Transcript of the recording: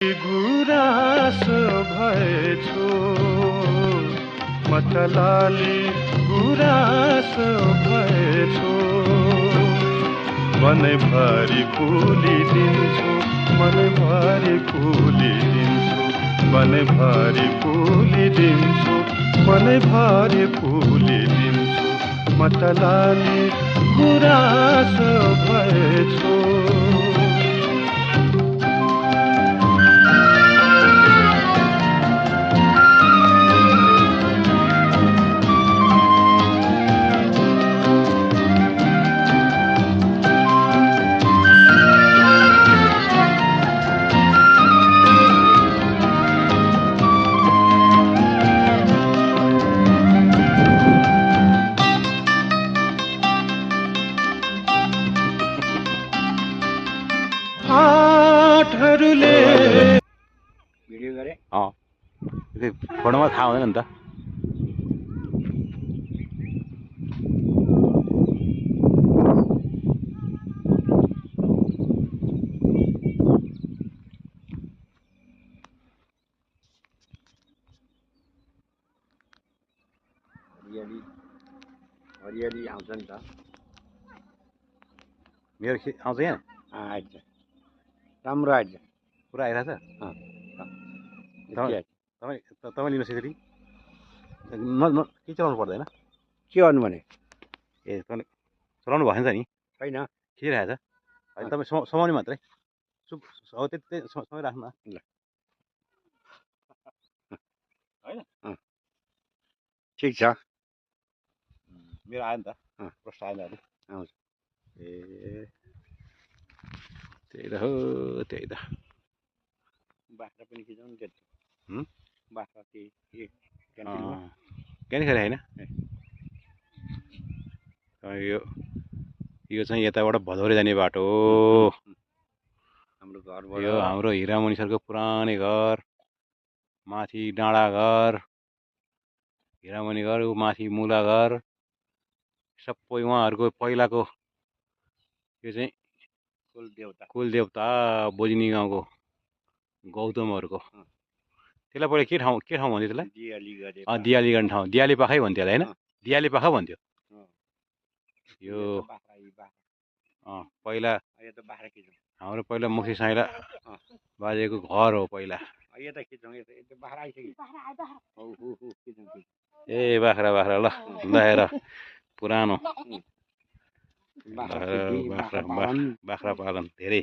गुराँसो भएछु मतलाली गुराँसो भएछु मनैभरि फुलिदिन्छु मनैभरि फुलिदिन्छु मनैभरि फुलिदिन्छु मनैभरि फुलिदिन्छु मतलाली गुराँसो भएछु video गरे फोटोमा थाहा हुँदैन नि त हरियाली आउँछ नि त मेरो आउँछ यहाँ आइज राम्रो आइज पुरा आइरहेछ तपाईँ लिनुहोस् यसरी के चलाउनु पर्दैन के गर्नु भने ए तपाईँले चलाउनु भएको छ नि छैन खिचिरहेछ होइन तपाईँ समाउने मात्रै हो त्यति समय राख्नु न ल होइन ठिक छ मेरो आयो नि त प्रश्न आयो नि आउँछ ए त्यही त हो त्यही त बाख्रा पनि खिचाउनु त्यति बाख्रा त्यही क्यानि खेर होइन यो चाहिँ यताबाट भदौरे जाने बाटो हो हाम्रो घरबाट यो हाम्रो हिरामणि सरको पुरानै घर माथि डाँडा घर हिरामणि घर माथि मुला घर सबै उहाँहरूको पहिलाको यो चाहिँ कुलदेवता बोजिनी गाउँको गौतमहरूको त्यसलाई पहिला के ठाउँ भन्थ्यो त्यसलाई दियाली गर्ने ठाउँ दियाली पाखै भन्थ्यो होला होइन दियाली पाखा भन्थ्यो यो पहिला हाम्रो पहिला मुखी साइला बाजेको घर हो पहिला ए बाख्रा बाख्रा ल हेर पुरानो बाख्रा पालन धेरै